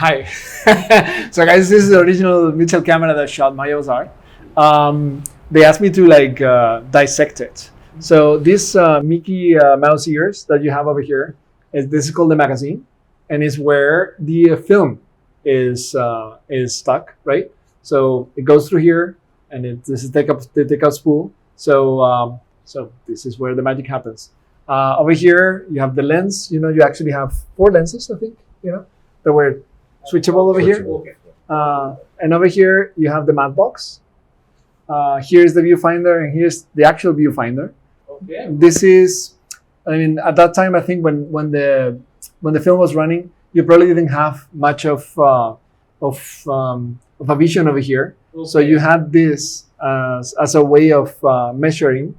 Hi. So guys, this is the original Mitchell camera that shot my Ozark. They asked me to dissect it. So this Mickey Mouse ears that you have over here, this is called the magazine, and is where the film is stuck, right? So it goes through here, and this is the take-out spool. So this is where the magic happens. Over here, you have the lens. You actually have 4 lenses, I think, that were switchable over here. Okay. And over here, you have the matte box. Here's the viewfinder, and here's the actual viewfinder. Okay. This is, at that time, I think when the film was running, you probably didn't have much of a vision over here. Okay. So you had this as a way of measuring,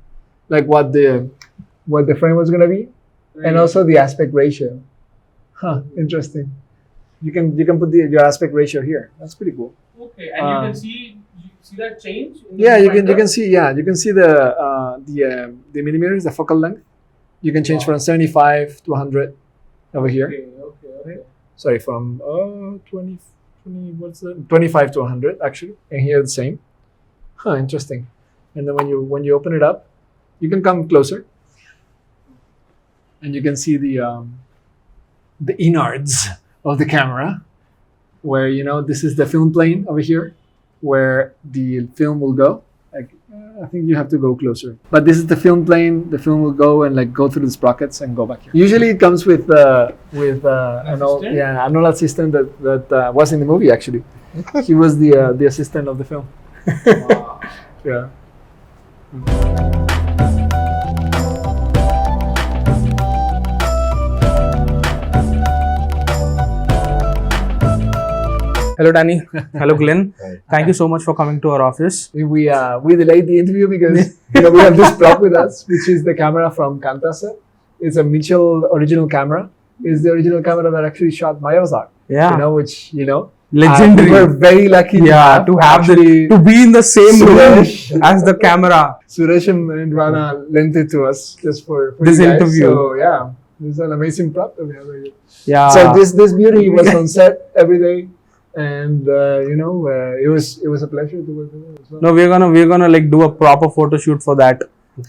like what the frame was gonna be, and also the aspect ratio. Interesting. You can put your aspect ratio here. That's pretty cool. Okay, and you can see that change. Yeah, you can see the millimeters, the focal length. You can change from 75 to 100 over here. Okay. Sorry, from 20 what's that? 25 to 100 actually, and here the same. Interesting. And then when you open it up, you can come closer, and you can see the innards of the camera, where this is the film plane over here, where the film will go. I think you have to go closer, but this is the film plane. The film will go and go through the sprockets and go back here. Usually it comes with an old assistant that was in the movie actually. He was the assistant of the film. Wow. Yeah. Hello, Dani. Hello, Glen. Thank you so much for coming to our office. We delayed the interview because we have this prop with us, which is the camera from Kaantha set. It's a Mitchell original camera. It's the original camera that actually shot my Ozark. Yeah. Which Legendary. We were very lucky to be in the same Suresh, room as the camera. Suresh and Rana lent it to us just for this you guys. interview. So yeah, this is an amazing prop that we have right here. Yeah. So this beauty was on set every day. And it was a pleasure to work with him as well. No, we're gonna do a proper photo shoot for that.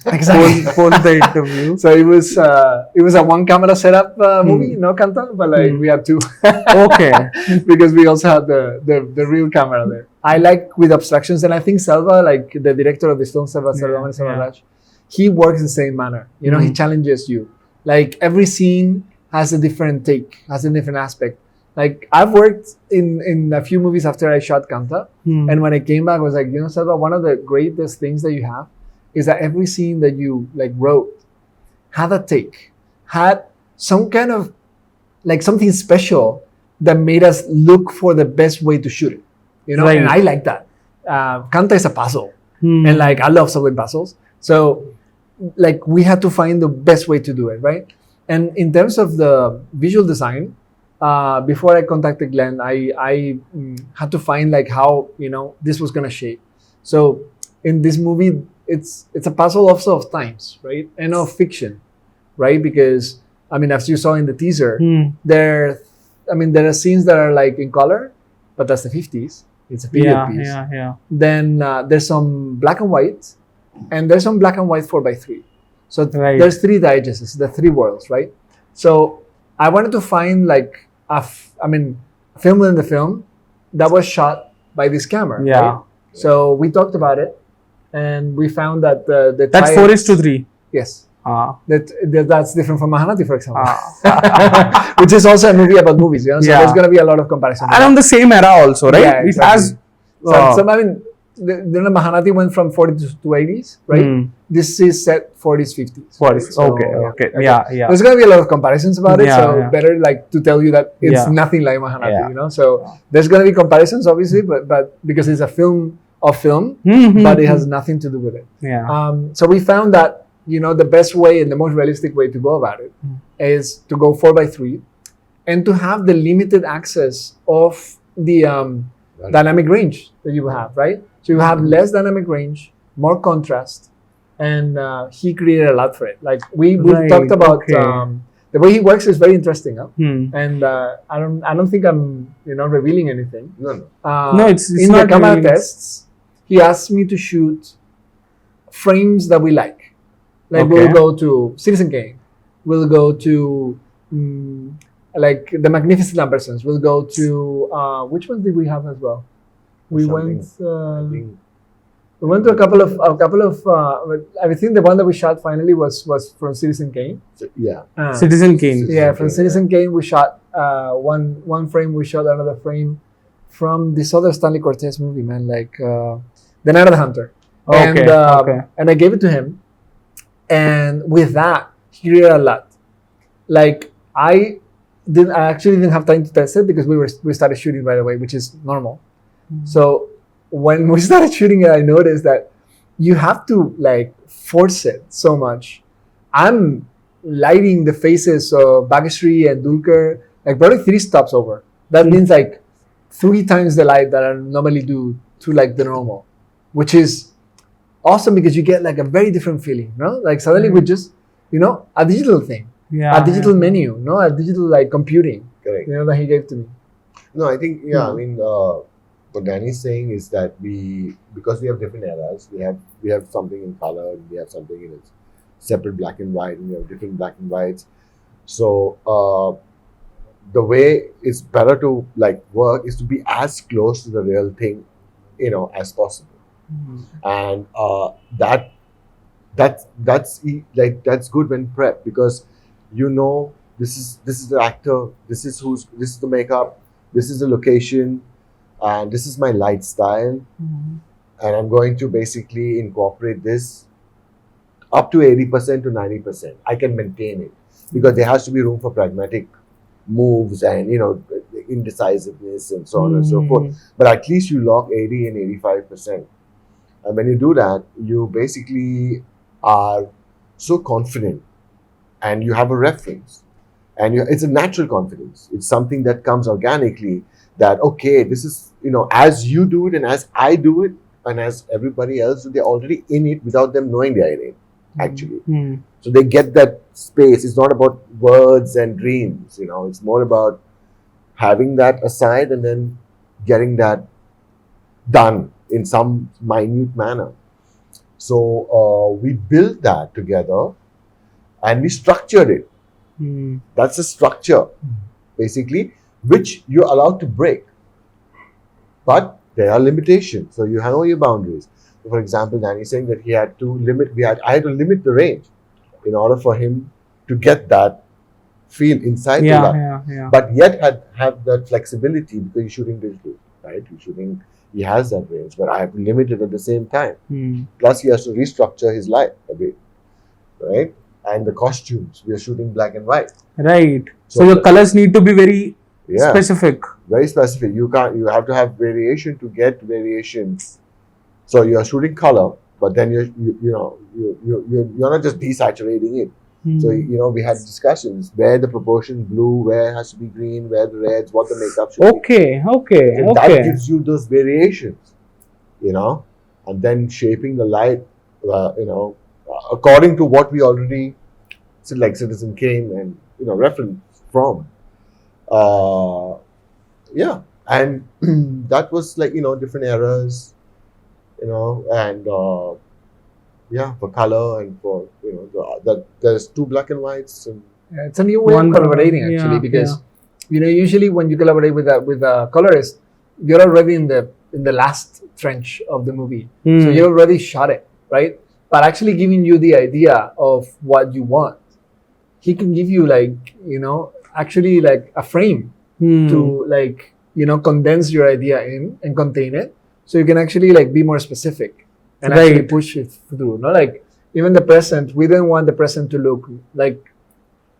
Exactly. Post the interview. So it was a one camera setup movie, no Kaantha, but we had 2. Okay. Because we also had the real camera there. I like with abstractions, and I think Selva, the director of this film, Selva Raj, he works the same manner. He challenges you. Every scene has a different take, has a different aspect. I've worked in a few movies after I shot Kaantha, and when I came back, I was like, Selva, one of the greatest things that you have is that every scene that you wrote had a take, had some kind of something special that made us look for the best way to shoot it. Right. And I like that. Kaantha is a puzzle, and I love solving puzzles. So we had to find the best way to do it, right? And in terms of the visual design, before I contacted Glen, I had to find how this was gonna shape. So in this movie, it's a puzzle also of times, right, and of fiction, right? Because as you saw in the teaser, there are scenes that are in color, but that's the 50s. It's a period piece. Yeah. Then there's some black and white, and there's some black and white 4:3. So there's 3 digests, the 3 worlds, right? So I wanted to find a film in the film that was shot by this camera. Yeah. Right? So we talked about it, and we found that That's 4:3. Yes. That's different from Mahanati, for example, which is also a movie about movies. So there's going to be a lot of comparison. And on the same era also, right? Yeah, exactly. It has. The Mahanati went from 40s to 80s, right? This is set 40s, 50s. 40s. Right? So, Okay. Yeah. There's going to be a lot of comparisons about it, better to tell you that it's Yeah. nothing like Mahanati, So there's going to be comparisons, obviously, but because it's a film of film, but it has nothing to do with it. Yeah. So we found that the best way and the most realistic way to go about it is to go 4:3, and to have the limited access of the dynamic range that you have, right? So you have less dynamic range, more contrast, and he created a lot for it. We Right, talked about okay. the way he works is very interesting, huh? Hmm. And I don't think I'm revealing anything. No. No, it's in not the camera really- tests. He asked me to shoot frames that we like. Like Okay. we'll go to Citizen Kane, we'll go to like the Magnificent Ambersons. We'll go to which ones did we have as well? We Something. went. I think We went to a couple of. I think the one that we shot finally was from Citizen Kane. yeah. Citizen Kane. Yeah, from Kane, Citizen Kane we shot one frame. We shot another frame from this other Stanley Cortez movie, man, like The Night of the Hunter. Okay, okay. And I gave it to him, and with that he read a lot. Like I actually didn't have time to test it because we started shooting right away, which is normal. So when we started shooting it, I noticed that you have to like force it so much. I'm lighting the faces of Bagashri and Dulker like probably 3 stops over. That means like 3 times the light that I normally do to like the normal, which is awesome because you get like a very different feeling, no? Like suddenly with just a digital thing, Yeah. a digital menu, no, a digital like computing, Correct. that he gave to me. No, I think I mean what Dani's saying is that because we have different eras, we have something in color, and we have something in its separate black and white, and we have different black and whites. So the way it's better to like work is to be as close to the real thing, as possible, and that's good when prepped because this is the actor, this is the makeup, this is the location, and this is my light style, and I'm going to basically incorporate this up to 80% to 90%. I can maintain it because there has to be room for pragmatic moves and indecisiveness and so on and so forth. But at least you lock 80 and 85%. And when you do that, you basically are so confident and you have a reference. And it's a natural confidence. It's something that comes organically that, okay, this is, as you do it and as I do it and as everybody else, they're already in it without them knowing they're in it, actually. So they get that space. It's not about words and dreams, it's more about having that aside and then getting that done in some minute manner. So we built that together and we structured it. That's a structure, basically, which you're allowed to break. But there are limitations. So you know your boundaries. For example, Dani saying that I had to limit the range in order for him to get that feel inside the light. Yeah. But yet have that flexibility because you're shooting digital, right? He has that range, but I have to limit it at the same time. Plus, he has to restructure his light a bit, right? And the costumes, we are shooting black and white. Right. So your colors need to be very Yeah, specific. very specific. You have to have variation to get variation. So you are shooting color, but then you're not just desaturating it. So we had discussions where the proportion blue, where it has to be green, where the reds, what the makeup should be. Okay. So that gives you those variations, and then shaping the light, according to what we already, like Citizen Kane and reference from. And that was like different eras, and for color and for there's 2 black and whites and Yeah, it's a new way of collaborating actually because usually when you collaborate with a colorist, you're already in the last trench of the movie, so you already shot it, right? But actually giving you the idea of what you want, he can give you actually like a frame to condense your idea in and contain it, so you can actually be more specific and actually push it through. Like even the present, we didn't want the present to look like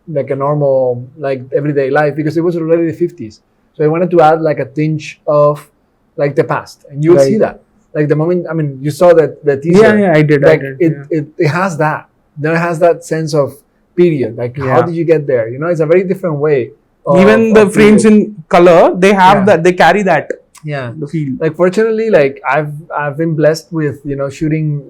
a normal everyday life because it was already the 50s. So I wanted to add like a tinge of the past, and you'll see that. Like the moment, you saw that the teaser. Yeah, I did. It has that. Then it has that sense of period. How did you get there? It's a very different way. Even the frames in color, they have that. They carry that. Yeah, the feel. Fortunately, I've been blessed with shooting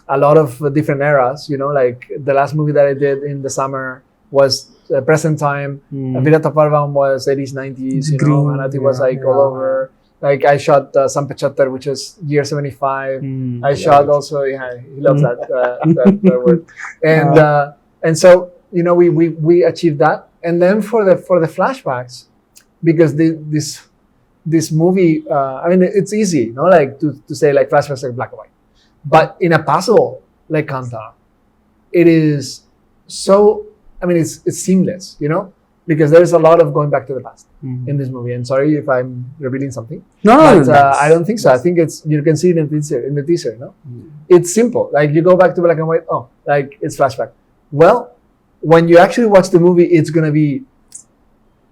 a lot of different eras. The last movie that I did in the summer was present time. Virata Parvam was 80s, 90s, you know, Green, Manati was like all over. Like I shot Sampachattar, which was year 75. I shot also, yeah, he loves that word. And so, you know, we achieved that. And then for the flashbacks, because this movie, I mean, it's easy, you know, like to say like flashbacks like black and white. But in a puzzle like Kaantha, it is so, I mean, it's seamless, you know, because there's a lot of going back to the past in this movie. And sorry if I'm revealing something. No, I don't think so. I think it's, you can see it in the teaser, no? It's simple. Like you go back to black and white, oh, like it's flashback. Well, when you actually watch the movie, it's going to be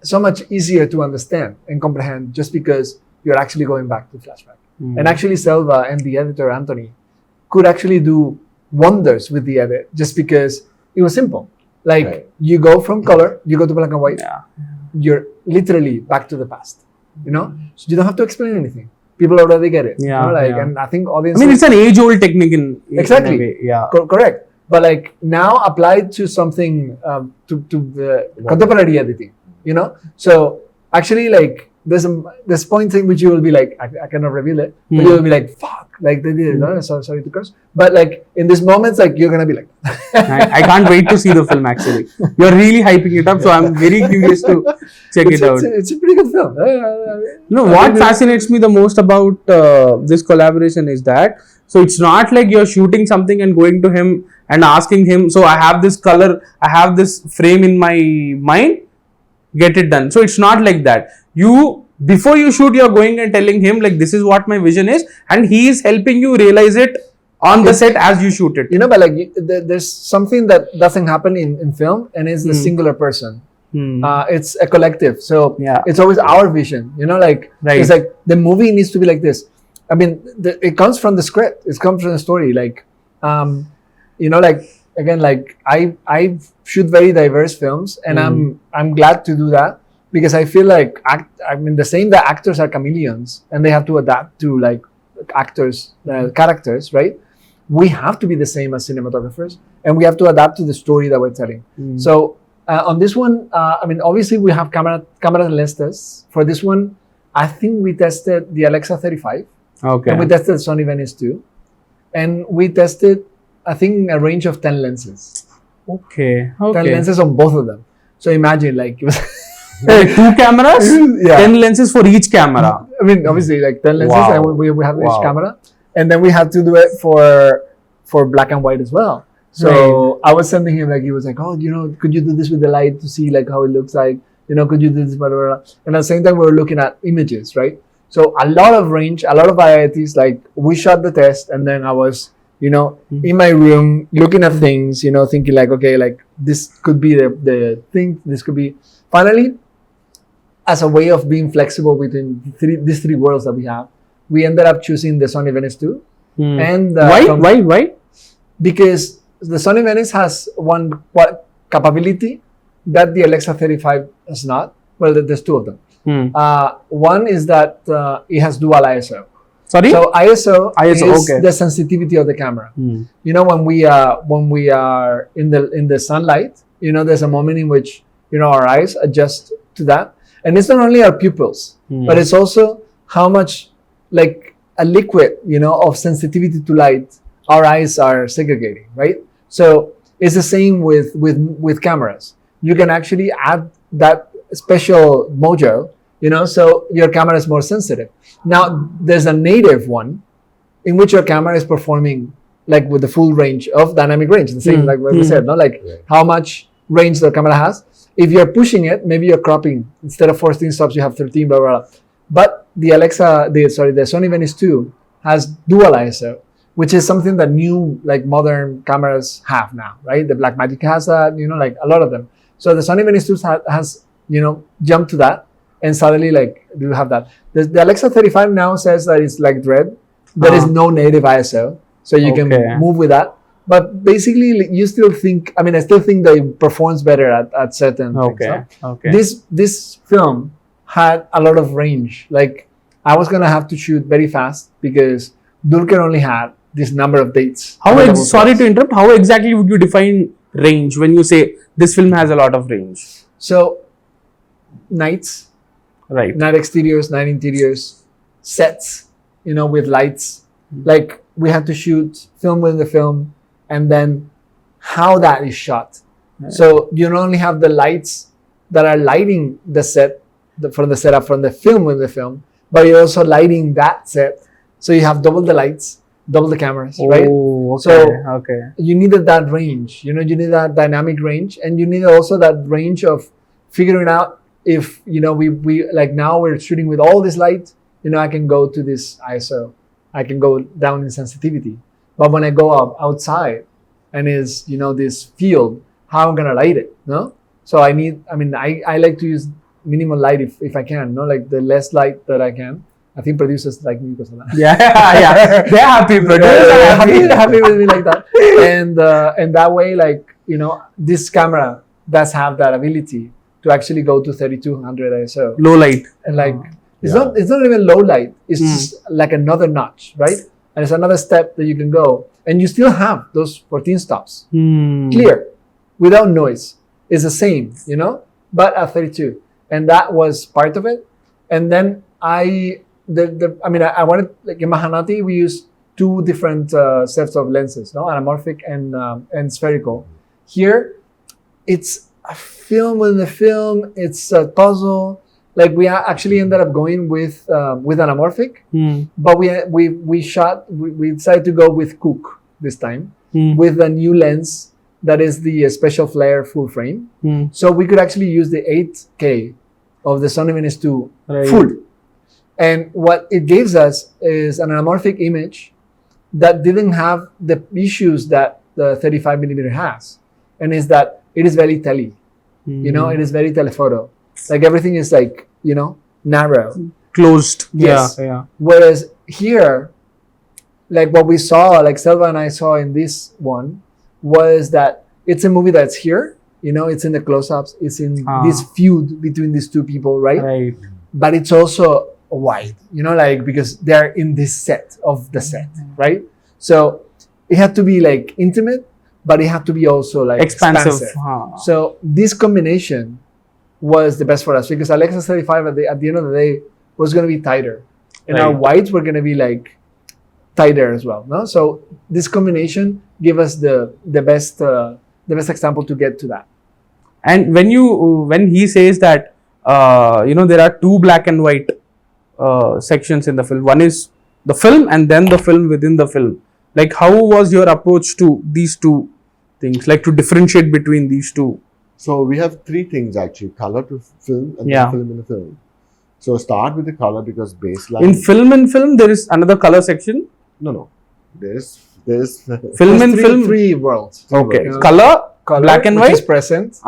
so much easier to understand and comprehend just because you're actually going back to flashback. And actually Selva and the editor, Anthony, could actually do wonders with the edit just because it was simple. Like you go from color, you go to black and white, you're literally back to the past, you know? So you don't have to explain anything. People already get it. Yeah, you know? Like, and I think audience. I mean, it's an age-old technique in exactly. a way. Yeah. Correct. But like now applied to something, to the contemporary editing, you know? So actually like there's points in which you will be like, I cannot reveal it, but you will be like, fuck, like they did it, no? Sorry to curse. But like in these moments, like you're gonna be like, I can't wait to see the film actually. You're really hyping it up, so I'm very curious to check it out. It's a pretty good film. No, what fascinates me the most about this collaboration is that, so it's not like you're shooting something and going to him and asking him, so I have this color, I have this frame in my mind, get it done. So it's not like that. Before you shoot, you're going and telling him like, this is what my vision is, and he is helping you realize it on the set as you shoot it. You know, but like there's something that doesn't happen in film, and it's the singular person. It's a collective. So it's always our vision, you know, like it's like the movie needs to be like this. I mean, it comes from the script. It comes from the story. Like, you know, like again, like I shoot very diverse films, and I'm glad to do that because I feel like I mean the same that actors are chameleons and they have to adapt to like actors characters, right? We have to be the same as cinematographers, and we have to adapt to the story that we're telling. So on this one, I mean, obviously we have camera and lens tests. For this one, I think we tested the Alexa 35. Okay. And we tested Sony Venice 2. And we tested, I think, a range of 10 lenses. Okay. 10 lenses on both of them. So imagine, like, it was 2 cameras, 10 lenses for each camera. I mean, obviously, like 10 lenses, and we have each camera. And then we had to do it for black and white as well. So I was sending him, like, he was like, oh, you know, could you do this with the light to see, like, how it looks like? You know, could you do this, blah, blah, blah. And at the same time, we were looking at images, right? So a lot of range, a lot of varieties. Like, we shot the test, and then I was, you know, in my room, looking at things, you know, thinking like, okay, like, this could be the thing, this could be... Finally, as a way of being flexible between these three worlds that we have, we ended up choosing the Sony Venice 2. And Why? Because the Sony Venice has one capability that the Alexa 35 has not. Well, there's two of them. One is that it has dual ISO. Sorry? So ISO is okay. the sensitivity of the camera. You know, when we are in the sunlight, you know, there's a moment in which, you know, our eyes adjust to that. And it's not only our pupils, but it's also how much, like, a liquid, you know, of sensitivity to light our eyes are segregating, right? So it's the same with cameras. You can actually add that special mojo, you know, so your camera is more sensitive. Now, there's a native one in which your camera is performing like with the full range of dynamic range, the same like what we said, no? Like how much range the camera has. If you're pushing it, maybe you're cropping. Instead of 14 stops, you have 13, blah, blah, blah. But the Sony Venice 2 has dual ISO, which is something that new, like, modern cameras have now, right? The Blackmagic has that, you know, like a lot of them. So the Sony Venice 2 has, you know, jumped to that, and suddenly, like, you have that. The Alexa 35 now says that it's like Dread. There is no native ISO, so you can move with that. But basically, you still think, I mean, I still think that it performs better at certain things. No? This film had a lot of range. Like, I was going to have to shoot very fast because Dulquer only had this number of dates. Sorry to interrupt, how exactly would you define range when you say this film has a lot of range? So nights, Right. night exteriors, night interiors, sets, with lights. Like we had to shoot film within the film, and then how that is shot. So you not only have the lights that are lighting the set from the setup from the film within the film, but you're also lighting that set. So you have double the lights, double the cameras, right? Oh, okay. So okay. you needed that range. You needed that dynamic range, and you needed also that range of figuring out if we like now we're shooting with all this light. I can go to this ISO, I can go down in sensitivity, but when I go up outside and is this field, how I'm gonna light it? No, so I like to use minimal light if I can. Like the less light that I can. I think producers like me because of that. Yeah. They're happy. Producers are happy with me like that. And that way, like this camera does have that ability to actually go to 3200 ISO. Low light. And like it's Yeah. not even low light. It's just like another notch, right? And it's another step that you can go, and you still have those 14 stops clear, without noise. It's the same, but at 32, and that was part of it. And then I wanted, like in Mahanati, we used two different sets of lenses, anamorphic and spherical. Here, it's a film within the film. It's a puzzle. Like we actually ended up going with anamorphic, but we decided to go with Cook this time with a new lens that is the special flare full frame. So we could actually use the 8K of the Sony Venice 2 full. And what it gives us is an anamorphic image that didn't have the issues that the 35mm has, and is that it is very tele. It is very telephoto. Like everything is like, narrow. Closed. Yes. Yeah. Whereas here, like what we saw, like Selva and I saw in this one, was that it's a movie that's here, it's in the close-ups, it's in this feud between these two people, right? Right. But it's also wide, like because they're in this set of the set, right? So it had to be like intimate, but it had to be also like Expansive. So this combination was the best for us because Alexa 35 at the end of the day was going to be tighter, and our whites were going to be like tighter as well. No, so this combination gave us the best example to get to that. And when he says that there are two black and white sections in the film. One is the film and then the film within the film. Like how was your approach to these two things? Like to differentiate between these two? So we have three things actually: color to film and then film in the film. So start with the color because baseline. In film, there is another color section. No. There's Film There's and film. three worlds. Okay. Yeah. Color, black and which white. is present,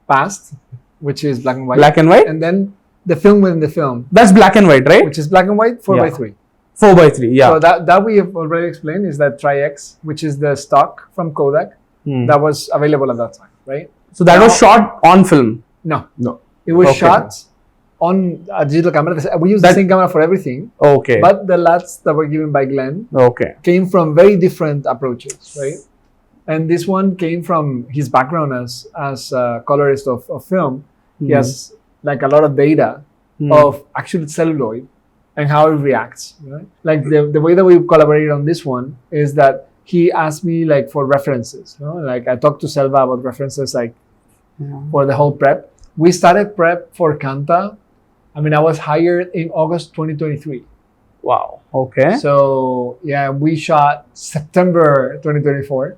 past, which is black and white. Black and white. And then the film within the film, That's black and white, right? which is black and white, 4:3. 4:3. Yeah. So that we have already explained is that Tri-X, which is the stock from Kodak that was available at that time, right? So that was Now- shot on film. No, no. it was Okay. shot on a digital camera. We use the same camera for everything, Okay. but the LUTs that were given by Glen Okay. came from very different approaches, right? And this one came from his background as a colorist of film. He has like a lot of data of actual celluloid and how it reacts. Right? Like the way that we collaborated on this one is that he asked me like for references. Like I talked to Selva about references like for the whole prep. We started prep for Kaantha. I was hired in August 2023. Wow. Okay. So yeah, we shot September 2024.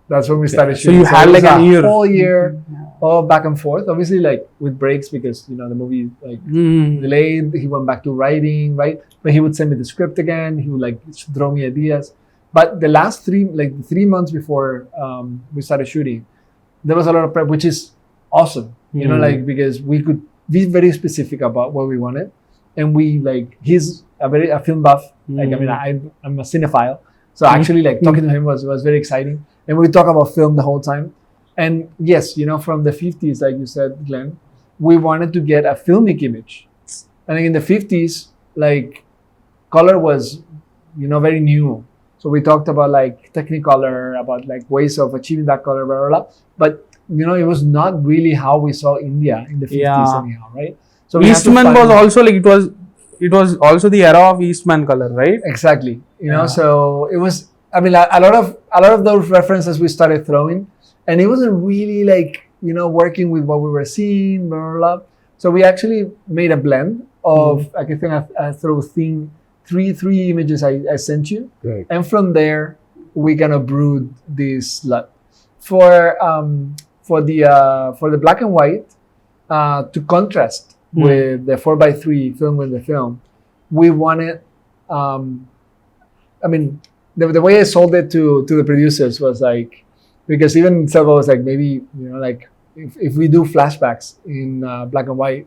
That's when we started So shooting. you had it like was a year. whole year, all back and forth. Obviously, like with breaks because the movie like delayed. He went back to writing, right? But he would send me the script again. He would like throw me ideas. But the last 3 months before we started shooting, there was a lot of prep, which is awesome. Like because we could be very specific about what we wanted, and we like he's a film buff. Like I'm a cinephile, so actually like talking to him was very exciting. And we talk about film the whole time. And yes, from the 50s, like you said, Glenn, we wanted to get a filmic image. And in the 50s, like color was, very new. So we talked about like Technicolor, about like ways of achieving that color, blah, blah, blah. But it was not really how we saw India in the 50s Yeah. anyhow, right? So we had to Eastman find- was also like it was also the era of Eastman color, right? exactly. Yeah. So it was. I mean, a lot of those references we started throwing, and it wasn't really like working with what we were seeing, blah, blah, blah. So we actually made a blend of. I think I threw three images I sent you, Right. and from there we kind of brewed this lot for the black and white to contrast with the 4:3 film with the film. We wanted. I mean, the way I sold it to the producers was like, because even SaLo was like, maybe like if we do flashbacks in black and white,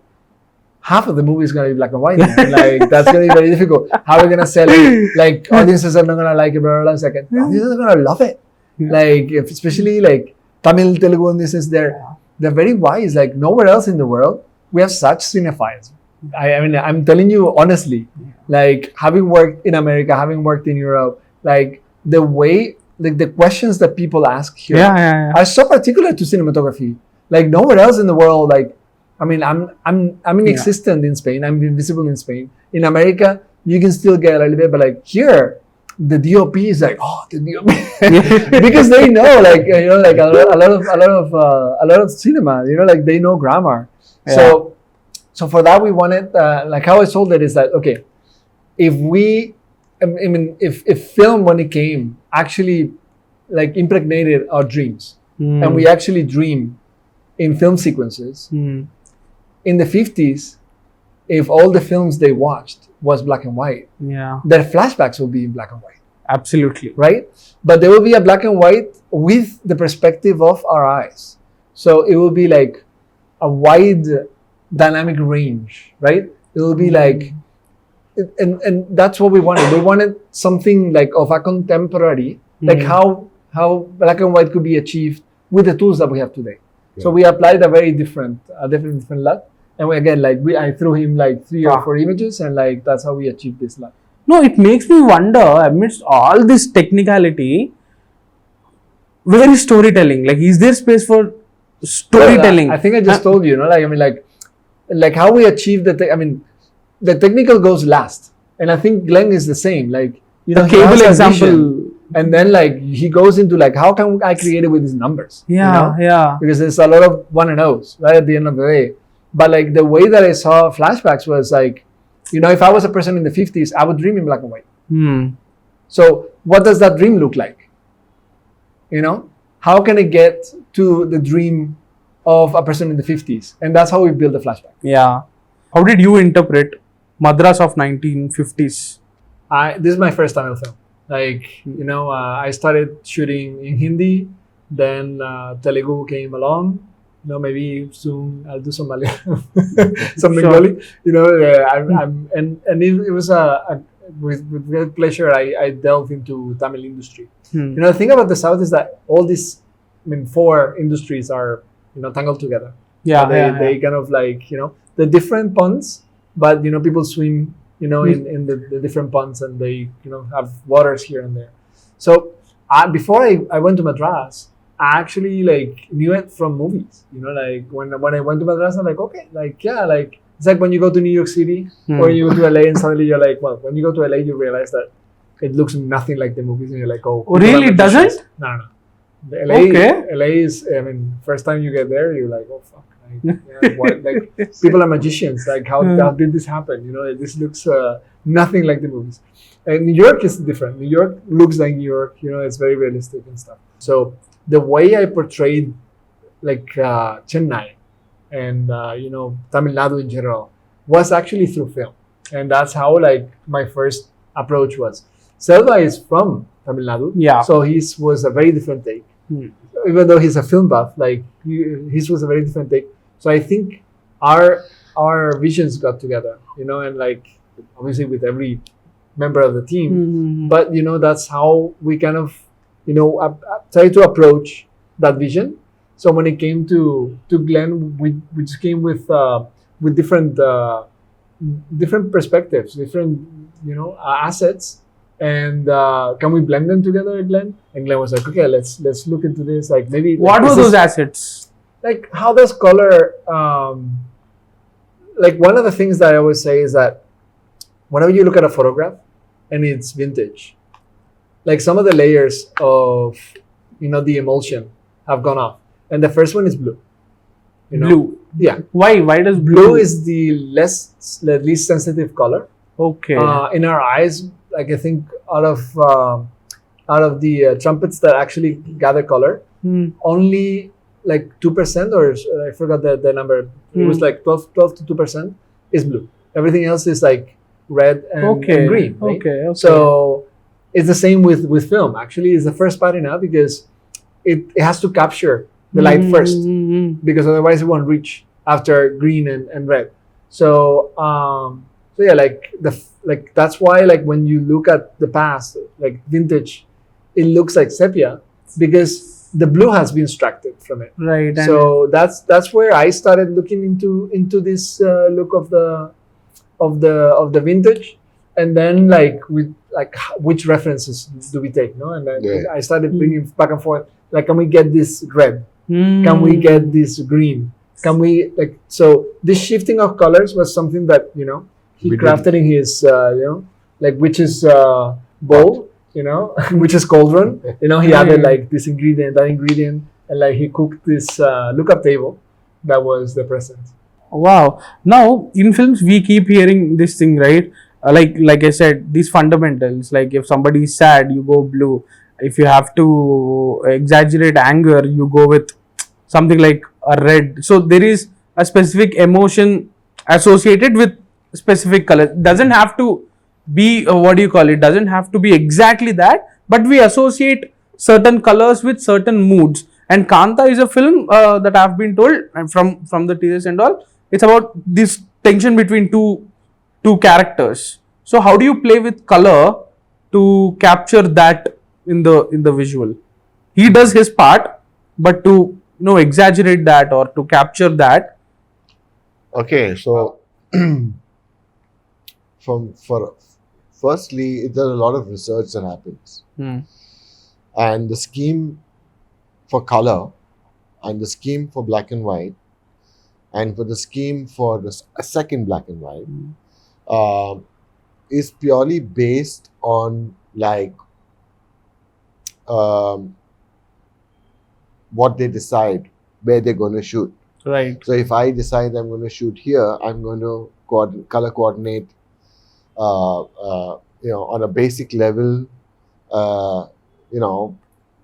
half of the movie is gonna be black and white. Like that's gonna be very difficult. How are we gonna sell it? Like audiences are not gonna like it, blah, blah, blah. Second, audiences are gonna love it. Like especially like Tamil, Telugu, and this is they're very wise. Like nowhere else in the world we have such cinephiles. I mean, I'm telling you honestly, like having worked in America, having worked in Europe, like the way, like the questions that people ask here Yeah. are so particular to cinematography. Like nowhere else in the world. Like, I mean, I'm inexistent in Spain. I'm invisible in Spain. In America, you can still get a little bit, but like here, the DoP is like, oh, the DoP, because they know, like like a lot of cinema. Like they know grammar. Yeah. So for that, we wanted, like how I sold it is that, okay, if film when it came actually like impregnated our dreams and we actually dream in film sequences, in the 50s, if all the films they watched was black and white, their flashbacks will be in black and white, Absolutely. right? But there will be a black and white with the perspective of our eyes. So it will be like a wide dynamic range, right? It will be like, and that's what we wanted. We wanted something like of a contemporary, like how black and white could be achieved with the tools that we have today. So we applied a very different lot. And we, again, like I threw him like 3 or 4 images, and like that's how we achieved this lot. No, it makes me wonder, amidst all this technicality, where is storytelling? Like, is there space for storytelling? I think I just told you, like I mean, like how we achieved the technical goes last, and I think Glen is the same. Like the he has cable a example. vision, and then like he goes into like how can I create it with these numbers? Yeah. Because there's a lot of one and O's right at the end of the day. But like the way that I saw flashbacks was like, if I was a person in the 50s, I would dream in black and white. So what does that dream look like? How can I get to the dream of a person in the 50s? And that's how we build the flashback. Yeah. How did you interpret Madras of 1950s? This is my first Tamil film. Like, I started shooting in Hindi, then Telugu came along. Maybe soon I'll do some Malayalam, some Bengali. It was with great pleasure I delved into Tamil industry. The thing about the South is that all these, 4 industries are tangled together. They kind of like the different ponds, but people swim in the different ponds, and they have waters here and there. So before I went to Madras, I actually like knew it from movies. Like when I went to Madras, I'm like, okay, like like it's like when you go to New York City or you go to LA, and suddenly you're like, well, when you go to LA, you realize that it looks nothing like the movies, and you're like, oh, really? It doesn't? No. The LA is, first time you get there, you're like, oh fuck, like people are magicians. Like how did this happen? This looks nothing like the movies. And New York is different. New York looks like New York. It's very realistic and stuff. So the way I portrayed like Chennai and Tamil Nadu in general was actually through film, and that's how like my first approach was. SaLo is from Tamil Nadu, so his was a very different take. Even though he's a film buff, like his was a very different take. So I think our visions got together, and like obviously with every member of the team, but that's how we kind of try to approach that vision. So when it came to Glen, we just came with different perspectives, different assets, And can we blend them together, Glen? And Glen was like, okay, let's look into this. Like maybe What like, were is this- those assets? like how does color like one of the things that I always say is that whenever you look at a photograph and it's vintage, like some of the layers of the emulsion have gone off, and the first one is blue. Blue. Yeah, Why? Why does blue is the least sensitive color okay? in our eyes. Like I think out of the trumpets that actually gather color, only like 2% or I forgot the number. It was like 12 to 2% is blue. Everything else is like red and green. Right? Okay. So it's the same with film. Actually, it's the first pattern now because it has to capture the light first, because otherwise it won't reach after green and red. So yeah, like that's why like when you look at the past, like vintage, it looks like sepia because the blue has been extracted from it. Right. So that's where I started looking into this look of the vintage, and then like with like which references do we take, no? And then I started bringing back and forth. Like, can we get this red? Can we get this green? Can we like so? This shifting of colors was something that he crafted in his like which is bowl. Which is cauldron. He added like this ingredient, that ingredient, and like he cooked this lookup table. That was the present. Wow. Now in films we keep hearing this thing, right? Like I said, these fundamentals. Like if somebody is sad, you go blue. If you have to exaggerate anger, you go with something like a red. So there is a specific emotion associated with specific color. Doesn't have to be doesn't have to be exactly that, but we associate certain colors with certain moods. And Kaantha is a film that I've been told, and from the teasers and all, it's about this tension between two characters. So how do you play with color to capture that in the visual? He does his part, but to exaggerate that or to capture that. Okay, so firstly, there's a lot of research that happens, and the scheme for color, and the scheme for black and white, and for the scheme for the second black and white, is purely based on like what they decide where they're going to shoot. Right. So if I decide I'm going to shoot here, I'm going to color coordinate, on a basic level,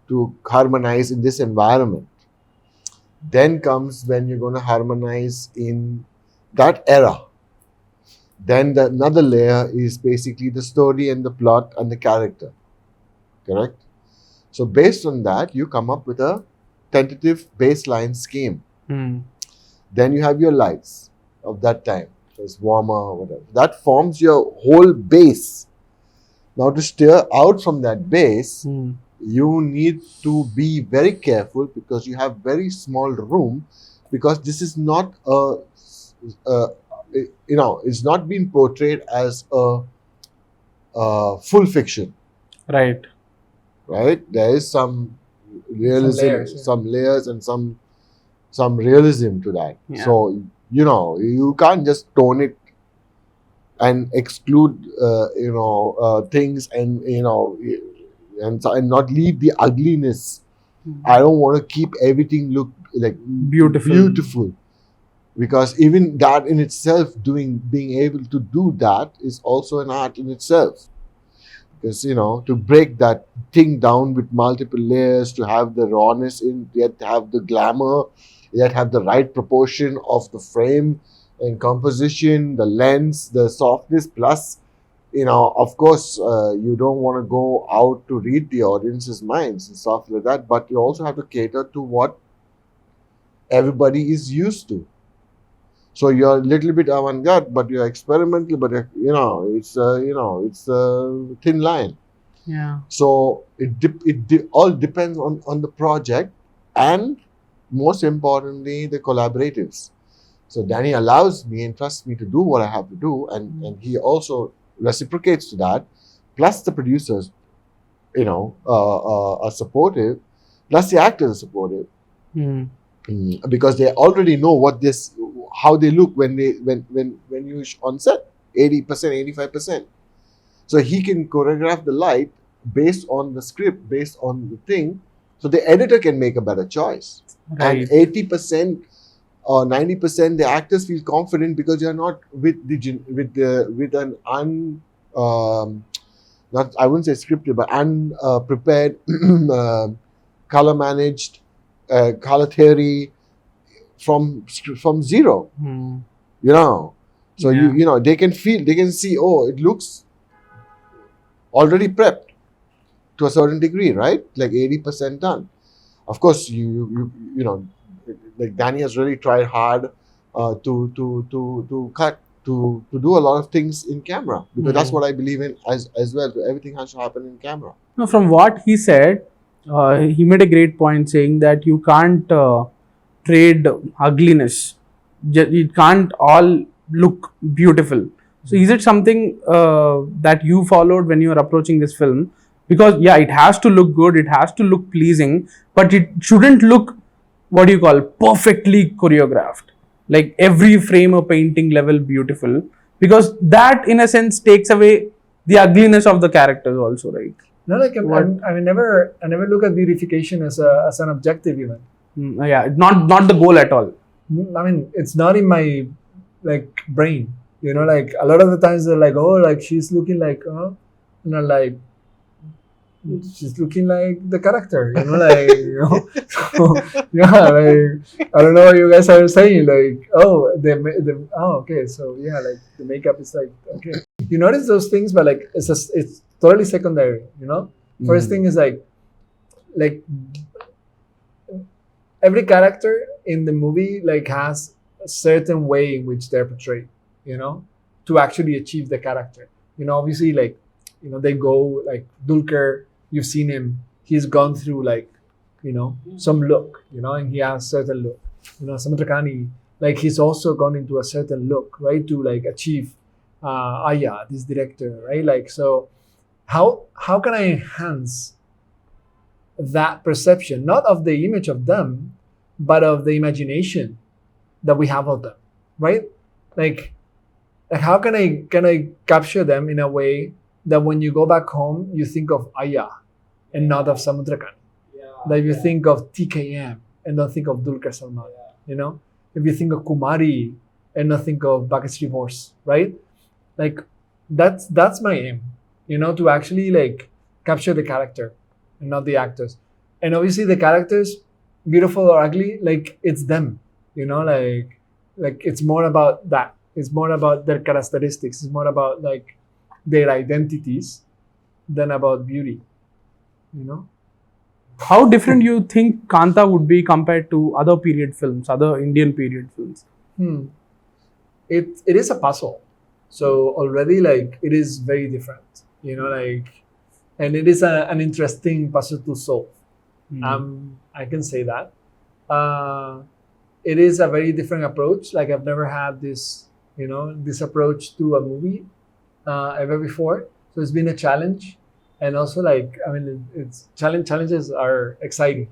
to harmonize in this environment. Then comes when you're going to harmonize in that era. Then another layer is basically the story and the plot and the character. Correct? So based on that, you come up with a tentative baseline scheme. Then you have your lights of that time. So it's warmer or whatever. That forms your whole base. Now to steer out from that base, you need to be very careful because you have very small room, because this is not it's not being portrayed as a full fiction. Right. Right? There is some realism, some layers and some realism to that. Yeah. So, you can't just tone it and exclude, things and not leave the ugliness. I don't want to keep everything look like beautiful. Because even that in itself, being able to do that is also an art in itself. Because, to break that thing down with multiple layers, to have the rawness in, yet have the glamour, yet have the right proportion of the frame and composition, the lens, the softness, plus, of course, you don't want to go out to read the audience's minds and stuff like that, but you also have to cater to what everybody is used to. So you're a little bit avant-garde, but you're experimental, but it's a thin line. Yeah. So it all depends on the project, and most importantly, the collaboratives. So Dani allows me and trusts me to do what I have to do, and he also reciprocates to that plus the producers, are supportive, plus the actors are supportive. Because they already know how they look when you on set, 80%, 85%. So he can choreograph the light based on the script, based on the thing. So the editor can make a better choice. Right. And 80% or 90%, the actors feel confident because they are not with an not, I wouldn't say scripted, but unprepared, color managed, color theory from zero. So they can see, it looks already prepped to a certain degree, right? Like 80% done. Of course, like Dani has really tried hard to cut, to do a lot of things in camera, because that's what I believe in as well. Everything has to happen in camera. No, from what he said, he made a great point saying that you can't trade ugliness. It can't all look beautiful. So is it something that you followed when you were approaching this film? Because it has to look good, it has to look pleasing, but it shouldn't look, perfectly choreographed. Like every frame or painting level beautiful. Because that in a sense takes away the ugliness of the characters also, right? No, like I never look at beautification as an objective even. Not the goal at all. I mean, it's not in my brain. Like a lot of the times they're like, oh, like she's looking like, she's looking like the character, So, like I don't know what you guys are saying. Like, oh, okay, so like the makeup is like okay. You notice those things, but like it's totally secondary. First thing is like every character in the movie has a certain way in which they're portrayed, to actually achieve the character. Obviously they go like Dulquer, you've seen him, he's gone through some look, and he has certain look. Samudrakani, he's also gone into a certain look, right, to achieve this director, right? So how can I enhance that perception, not of the image of them, but of the imagination that we have of them, right? Like how can I capture them in a way that when you go back home you think of Aya and not of Samudrakan, that you think of TKM and not think of Dulquer Salman, if you think of Kumari and not think of Bakasri Horse, right? That's my aim, to actually capture the character and not the actors. And obviously the characters, beautiful or ugly, it's them, it's more about that. It's more about their characteristics. It's more about their identities than about beauty, How different you think Kaantha would be compared to other period films, other Indian period films? It is a puzzle. So already it is very different, and it is an interesting puzzle to solve. I can say that. It is a very different approach. I've never had this, this approach to a movie ever before. So it's been a challenge. And also it's challenges are exciting.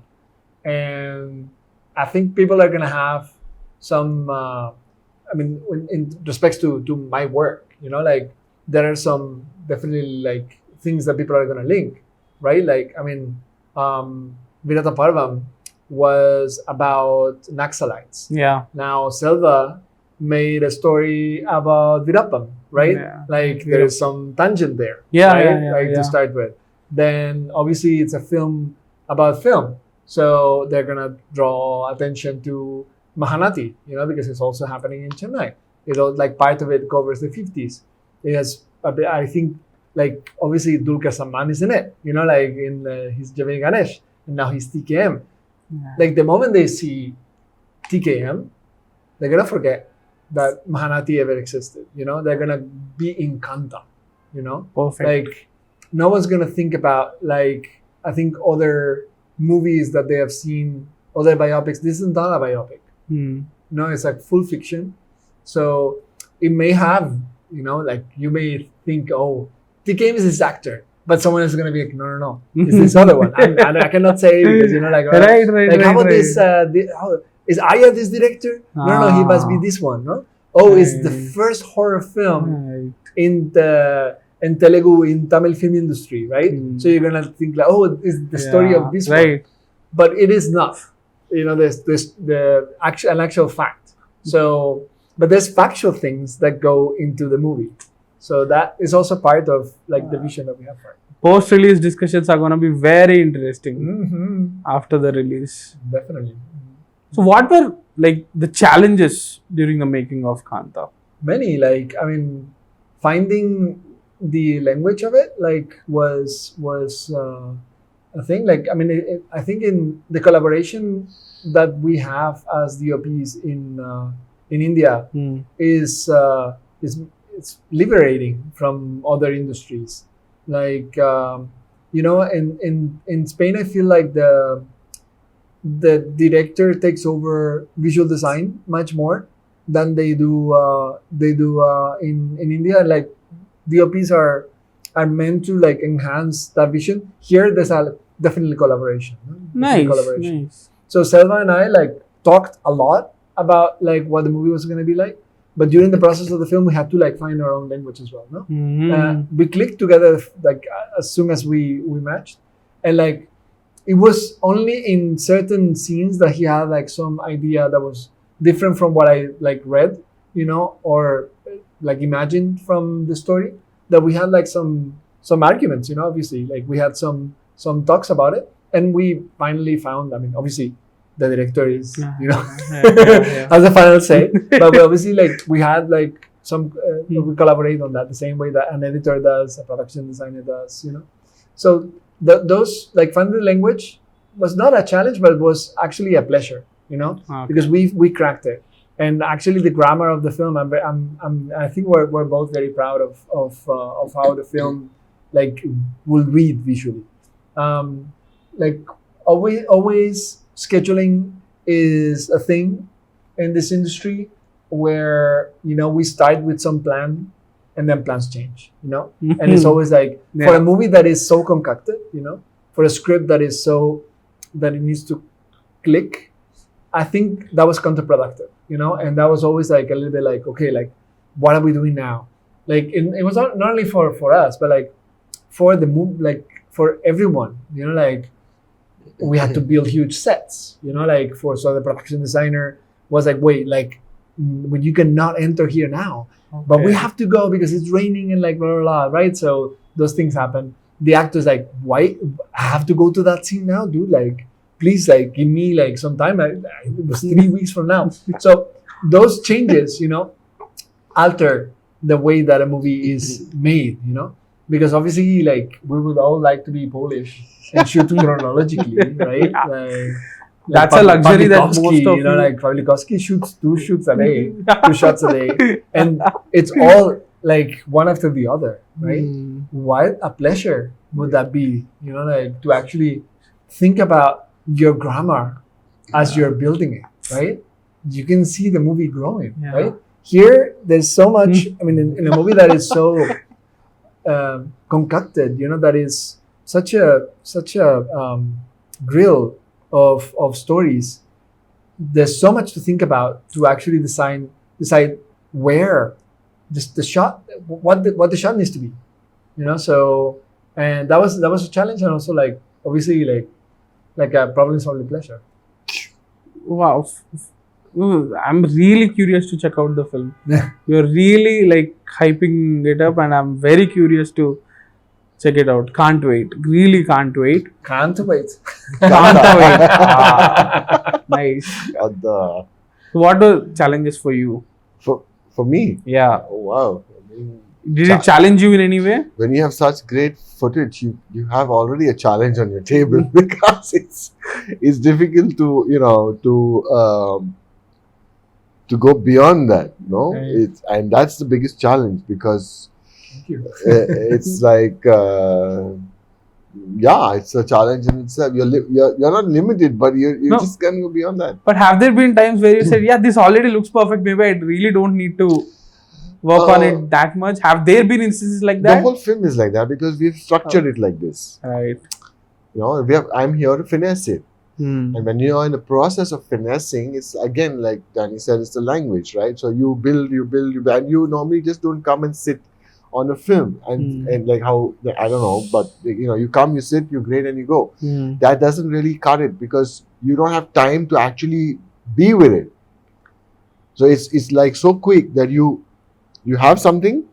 And I think people are going to have some, in respects to my work, there are some definitely things that people are going to link, right? Virata Parvam was about Naxalites. Yeah. Now Selva made a story about Virapam, right? Yeah. There is some tangent there. Yeah, right? To start with. Then obviously it's a film about film. So they're gonna draw attention to Mahanati, because it's also happening in Chennai. Part of it covers the 50s. It has, I think, obviously Dulquer Salman is in it, in his Javani Ganesh, and now he's TKM. Yeah. The moment they see TKM, they're gonna forget that Mahanati ever existed. They're gonna be in Kaantha. Perfect. No one's gonna think about I think other movies that they have seen, other biopics. This is not a biopic. It's full fiction. So it may have, you may think, oh, TKM is this actor, but someone else is gonna be like, no, it's this other one. I cannot say because like how about this? Is Aya this director? No, he must be this one. No, it's the first horror film in Telugu, in Tamil film industry, right? So you're gonna think like, it's the story of this one, but it is not. There's an actual fact. So, but there's factual things that go into the movie. So that is also part of like the vision that we have for it. Post-release discussions are gonna be very interesting after the release. Definitely. So what were like the challenges during the making of Kaantha? Many, finding the language of it was a thing. I think in the collaboration that we have as DoPs in India is it's liberating from other industries. In Spain, I feel like the director takes over visual design much more than they do in India. Like DoPs are meant to enhance that vision. Here, there's definitely collaboration. Nice. So Selva and I talked a lot about what the movie was going to be like. But during the process of the film, we had to find our own language as well. No, we clicked together as soon as we matched, and it was only in certain scenes that he had some idea that was different from what I read, or imagined from the story. That we had some arguments, obviously, we had some talks about it, and we finally found. I mean, obviously, the director is, has the final say. But we obviously, we had some, we collaborate on that the same way that an editor does, a production designer does, So those finding the language was not a challenge, but it was actually a pleasure, because we cracked it. And actually, the grammar of the film, I think we're both very proud of how the film will read visually. Always scheduling is a thing in this industry where we start with some plan and then plans change, and it's always for a movie that is so concocted, for a script that is so that it needs to click. I think that was counterproductive, and that was always a little bit okay, what are we doing now? It was not only for us, but for the movie, for everyone, we had to build huge sets, so the production designer was wait, when you cannot enter here now, but we have to go because it's raining and blah, blah, blah, right? So those things happen. The actor's why I have to go to that scene now, dude? Please, give me some time. It was 3 weeks from now. So those changes, alter the way that a movie is made, because obviously, we would all like to be Polish and shoot chronologically, right? That's a luxury that most of Pawlikowski shoots 2 shoots a day, 2 shots a day, and it's all one after the other, right? What a pleasure would that be, to actually think about your grammar as you're building it, right? You can see the movie growing, right? Here, there's so much. I mean, in a movie that is so concocted, that is such a grill of stories. There's so much to think about to actually decide where the shot, what the shot needs to be, So, and that was a challenge, and also obviously a problem-solving pleasure. Wow. I'm really curious to check out the film. You're really hyping it up, and I'm very curious to check it out. Can't wait. Really can't wait. Can't wait. Can't wait. Nice. So what are challenges for you? For me? Yeah. Oh, wow. Did it challenge you in any way? When you have such great footage, you have already a challenge on your table because it's difficult to go beyond that, no? Right. And that's the biggest challenge because it's it's a challenge in itself. You're not limited, but you just can't go beyond that. But have there been times where you said, yeah, this already looks perfect, maybe I really don't need to work on it that much? Have there been instances like The that? whole film is like that because we've structured it like this. Right. You know, I'm here to finesse it. Hmm. And when you're in the process of finessing, it's again, like Dani said, it's the language, right? So you build, and you normally just don't come and sit on a film and like how, I don't know, but you know, you come, you sit, you grade and you go. That doesn't really cut it because you don't have time to actually be with it. So it's like so quick that you have something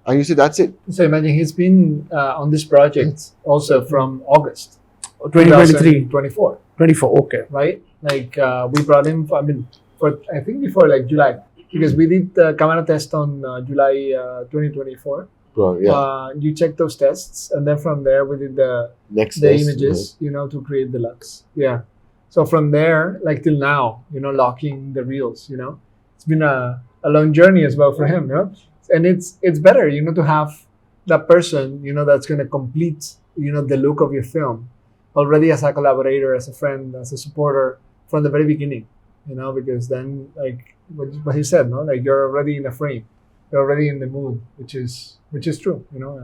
and you say, that's it. So imagine he's been on this project also from August 2023. 2024, 24. Okay. right? Like we brought him, I think before like July, because we did the camera test on July 2024. So, yeah. You check those tests, and then from there we did the Next test, images, you know, to create the LUTs. Yeah. So from there, like till now, you know, locking the reels, you know, it's been a long journey as well for him, you know, and it's better, you know, to have that person, you know, that's going to complete, you know, the look of your film already as a collaborator, as a friend, as a supporter from the very beginning, you know, because then like what he said, no, like you're already in a frame, you're already in the mood, which is true, you know,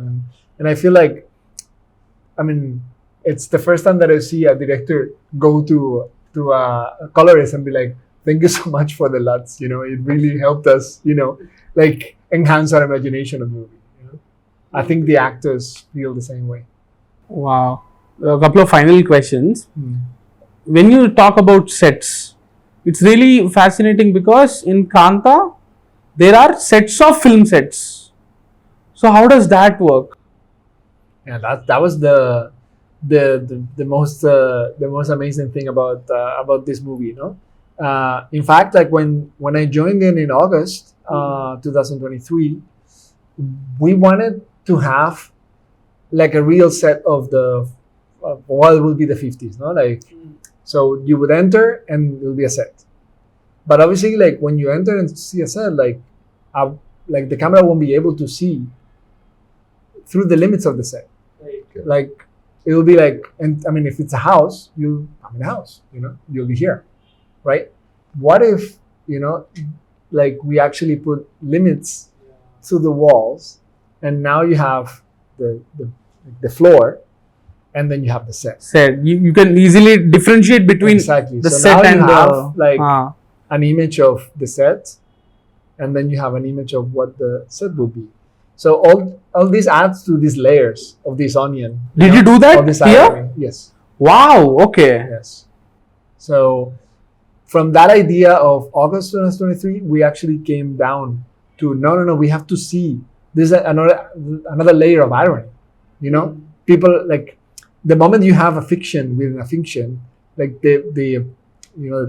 and I feel like, I mean, it's the first time that I see a director go to a colorist and be like, thank you so much for the LUTs, you know, it really helped us, you know, like enhance our imagination of the movie, you know. I think the actors feel the same way. Wow. A couple of final questions. When you talk about sets, it's really fascinating because in Kaantha, there are sets of film sets. So how does that work? Yeah, that was the most amazing thing about this movie, you know. In fact, like when I joined in August 2023, we wanted to have like a real set of what will be the 50s, no? Like, so you would enter and it will be a set. But obviously, like when you enter and see a set, like the camera won't be able to see through the limits of the set. Like it will be like, and I mean, if it's a house, I'm in a house, you know, you'll be here, right? What if, you know, like we actually put limits to the walls, and now you have the floor, and then you have the set. You can easily differentiate between exactly. the So set now and you have like an image of the set, and then you have an image of what the set will be. So all this adds to these layers of this onion. Did you do that all this here? irony. Yes. Wow. Okay. Yes. So from that idea of August 2023, we actually came down to no. We have to see this another layer of irony. You know, people like the moment you have a fiction within a fiction, like the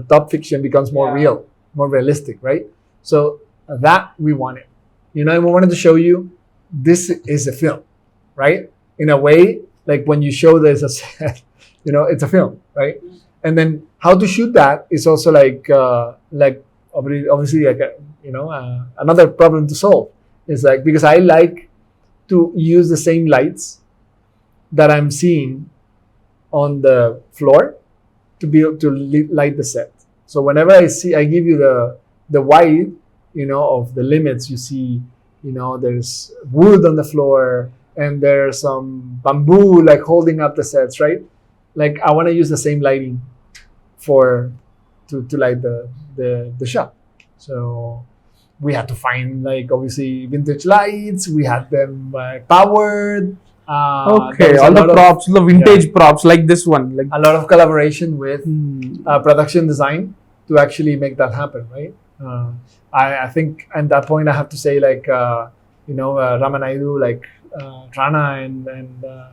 top fiction becomes more real, more realistic, right? So that we wanted, you know, and we wanted to show you this is a film, right? In a way, like when you show there's a set, you know, it's a film, right? And then how to shoot that is also like obviously like another problem to solve. Is like because I like to use the same lights that I'm seeing on the floor to be able to light the set. So whenever I give you the wide, you know, of the limits, you see, you know, there's wood on the floor and there's some bamboo like holding up the sets, right? Like I want to use the same lighting to light the shot. So we had to find like obviously vintage lights. We had them powered. Okay, all the props, the vintage props like this one, like a lot of collaboration with production design to actually make that happen, right? I think at that point I have to say like Ramanaidu, like Rana and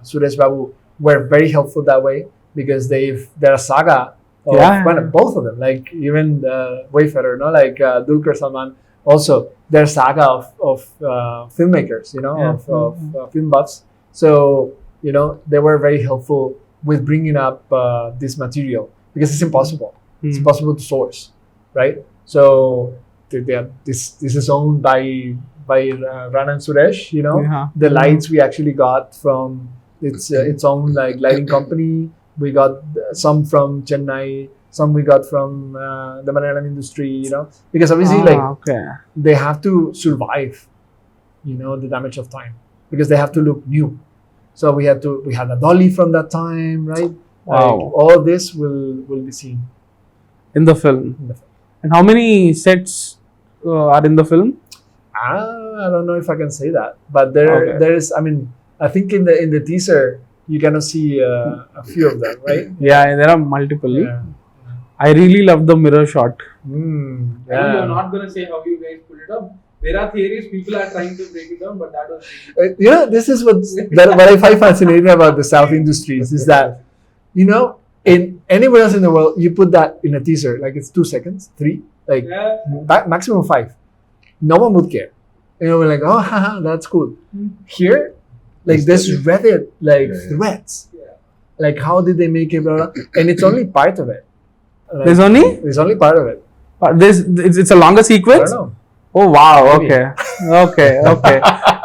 Suresh Babu were very helpful that way because they're a saga of both of them, like even Wayfarer, no, like Dulquer Salman, also they're saga of filmmakers, you know, of film buffs. So, you know, they were very helpful with bringing up this material because it's impossible. It's impossible to source, right? So this is owned by Rana and Suresh. You know, the lights we actually got from its own like lighting company. We got some from Chennai. Some we got from the Malayalam industry, because obviously okay. they have to survive, the damage of time, because they have to look new. So we had a dolly from that time, right? Wow. All of this will be seen In the film. in the film. And how many sets are in the film? I don't know if I can say that, but Okay. there is. I mean, I think in the teaser you gonna see a few of them, right? Yeah, there are multiple. Yeah. I really love the mirror shot. I know Yeah. you're not gonna say how you guys put it up. There are theories, people are trying to break it down, but that was This is what I find fascinating about the South industries is that, in anywhere else in the world, you put that in a teaser, like it's 2 seconds, 3, like yeah. maximum 5. No one would care. We're like, oh, haha, that's cool. Here, like It's there's very- Reddit, like Yeah, yeah. threads. Yeah. Like how did they make it, blah, blah, and it's only part of it. Like, There's only? It's only part of it. It's a longer I sequence? don't know. Oh wow, Maybe. okay.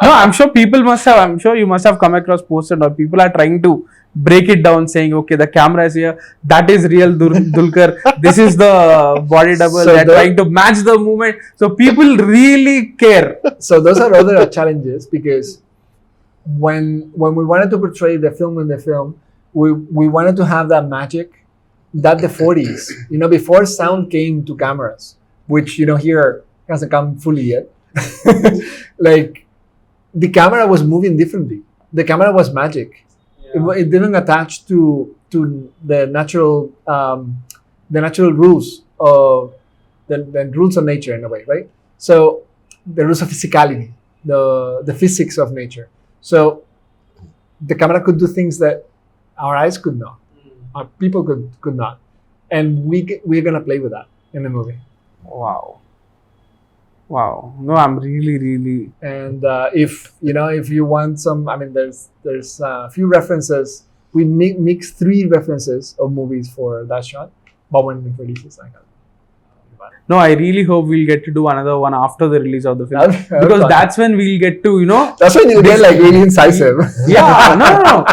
No, I'm sure you must have come across posted or people are trying to break it down saying, okay, the camera is here, that is real Dulkar, this is the body double, So they're the- trying to match the movement. So people really care. So those are other challenges because when we wanted to portray the film in the film, we wanted to have that magic that the 40s, before sound came to cameras, which here hasn't come fully yet. Like the camera was moving differently. The camera was magic. It didn't attach to the natural rules of the rules of nature in a way, right? So the rules of physicality, the physics of nature. So the camera could do things that our eyes could not, our people could not, and we're gonna play with that in the movie. Wow. No, I'm really. And if you want some, I mean, there's a few references. We mix 3 references of movies for that shot, but when it releases, I can't. No, I really hope we'll get to do another one after the release of the film. That'll be Because fun. that's when we'll get to, That's when you get like really incisive. Yeah, no.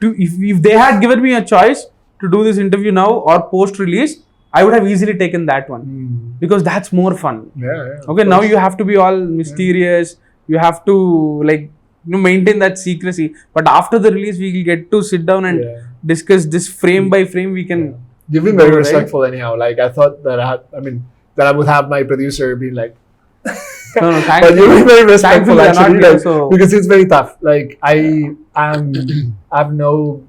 If they had given me a choice to do this interview now or post-release, I would have easily taken that one. Because that's more fun. Yeah. Okay, now you have to be all mysterious. You have to maintain that secrecy. But after the release, we will get to sit down and discuss this frame by frame. We can. You've been very Right? respectful anyhow. Like I thought that I would have my producer being like, No, but you've been very respectful Thankfully, I'm not actually, here, like, so- because it's very tough. Like I have no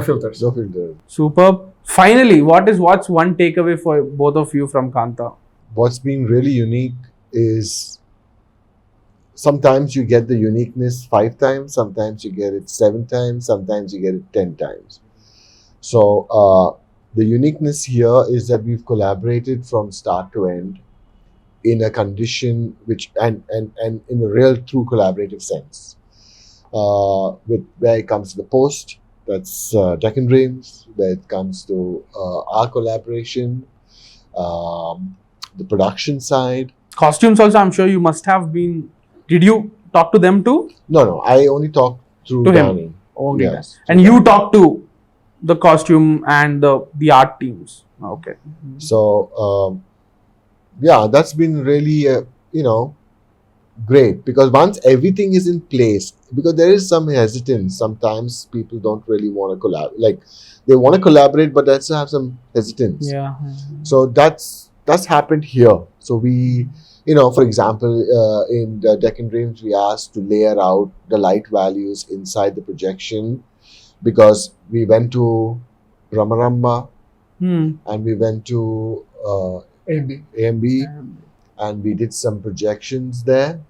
filters. No filter. Superb. Finally, what's one takeaway for both of you from Kaantha? What's been really unique is sometimes you get the uniqueness 5 times, sometimes you get it 7 times, sometimes you get it 10 times. So the uniqueness here is that we've collaborated from start to end in a condition which and in a real true collaborative sense. With where it comes to the post, that's Deccan Dreams, where it comes to our collaboration, the production side. Costumes also, I'm sure you must have been. Did you talk to them too? No, I only talk through To him. Dani. Only Yes. And you talk to the costume and the art teams. Okay. So, that's been really, great because once everything is in place, because there is some hesitance. Sometimes people don't really want to collaborate. Like they want to collaborate, but they also have some hesitance. Yeah. So that's happened here. So we, for example, in the Deccan Dreams, we asked to layer out the light values inside the projection because we went to Ramaramba and we went to AMB and we did some projections there.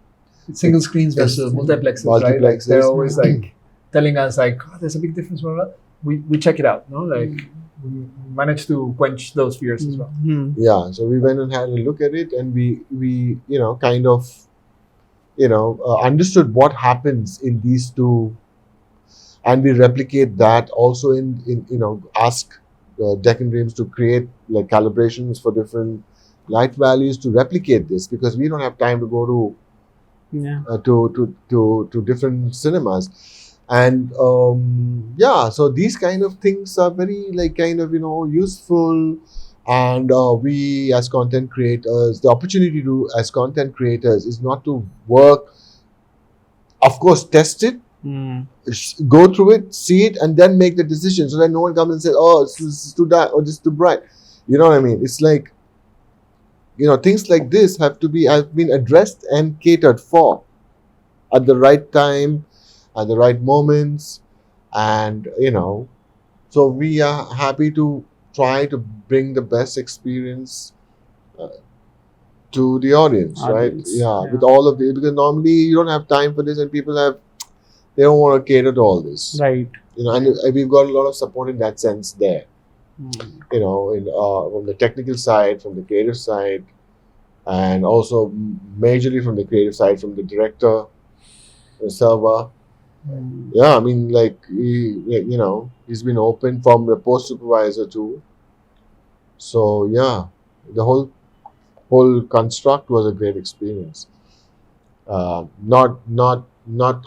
Single screens versus multiplexes, right? Like Multiplexes. they're always like telling us like, oh, there's a big difference. Blah, blah. We check it out, no? Like we managed to quench those fears as well. Yeah, so we went and had a look at it, and we understood what happens in these two, and we replicate that also in ask Deccan Dreams to create like calibrations for different light values to replicate this because we don't have time to go to Yeah. to different cinemas. And yeah, so these kind of things are very like kind of useful. And we as content creators, the opportunity to as content creators is not to work, of course, test it, go through it, see it, and then make the decision, so that no one comes and says, oh, this is too dark or this is too bright. You know what I mean? It's like, things like this have been addressed and catered for at the right time, at the right moments. And so we are happy to try to bring the best experience to the audience, right? Yeah, with all of it, because normally you don't have time for this, and people they don't want to cater to all this, Right. and we've got a lot of support in that sense there. From the technical side, from the creative side, and also majorly from the creative side, from the director, the server. Yeah, I mean, like he's been open, from the post supervisor too. So yeah, the whole construct was a great experience. Not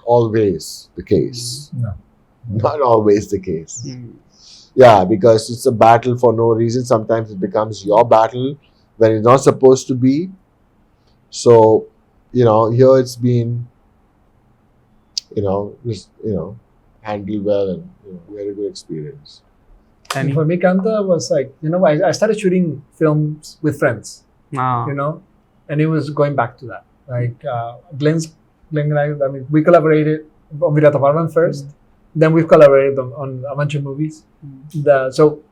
always the case. No. Not always the case. Yeah, because it's a battle for no reason. Sometimes it becomes your battle when it's not supposed to be. So, here it's been, just, handled well, and we had a good experience. And for me, Kaantha was like, I started shooting films with friends, and it was going back to that. Like Glen and I mean, we collaborated on Virata Parvan first, then we've collaborated on a bunch of movies. So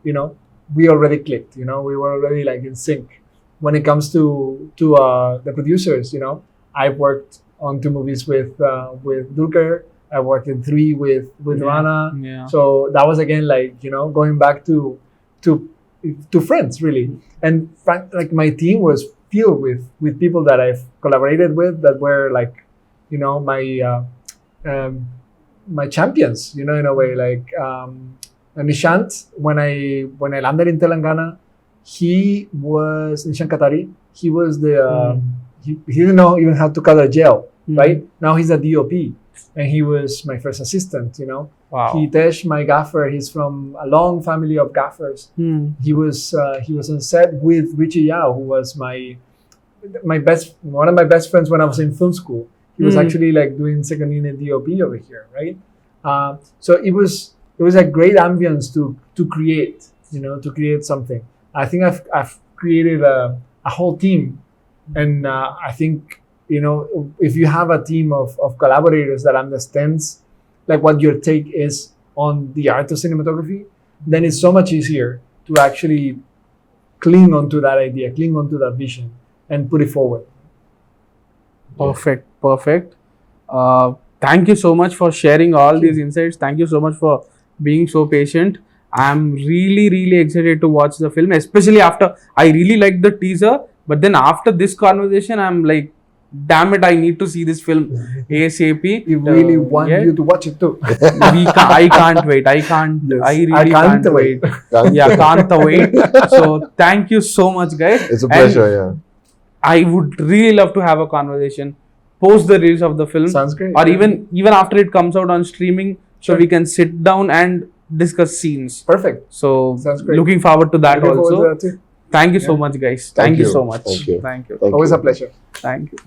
we already clicked. We were already like in sync. When it comes to the producers, I've worked on 2 movies with Dulquer. I worked in 3 with Rana. Yeah. So that was again like going back to friends really. And like my team was filled with people that I've collaborated with that were like my champions. In a way, like Nishant, when I landed in Telangana, he was Nishant Katari. He was the he didn't know even how to color gel. Right now he's a DoP. And he was my first assistant, Wow. Hitesh, my gaffer, he's from a long family of gaffers. He was on set with Richie Yao, who was one of my best friends when I was in film school. He was actually like doing second unit DOP over here, right? So it was a great ambience to create, to create something. I think I've created a whole team, and I think. If you have a team of collaborators that understands like what your take is on the art of cinematography, then it's so much easier to actually cling onto that idea, cling onto that vision, and put it forward. Perfect. Thank you so much for sharing all these insights. Thank you so much for being so patient. I'm really, really excited to watch the film, especially after I really liked the teaser. But then after this conversation, I'm like, damn it, I need to see this film ASAP. We really want you to watch it too. I can't wait. I really can't wait. Can't wait. So thank you so much, guys. It's a pleasure. I would really love to have a conversation post the release of the film. Sounds great. Or even after it comes out on streaming, so we can sit down and discuss scenes. Perfect. So sounds great. Looking forward to that Looking also. forward to that too. Thank you so much, guys. Thank you so much. Thank you. Thank you. Always a pleasure. Thank you.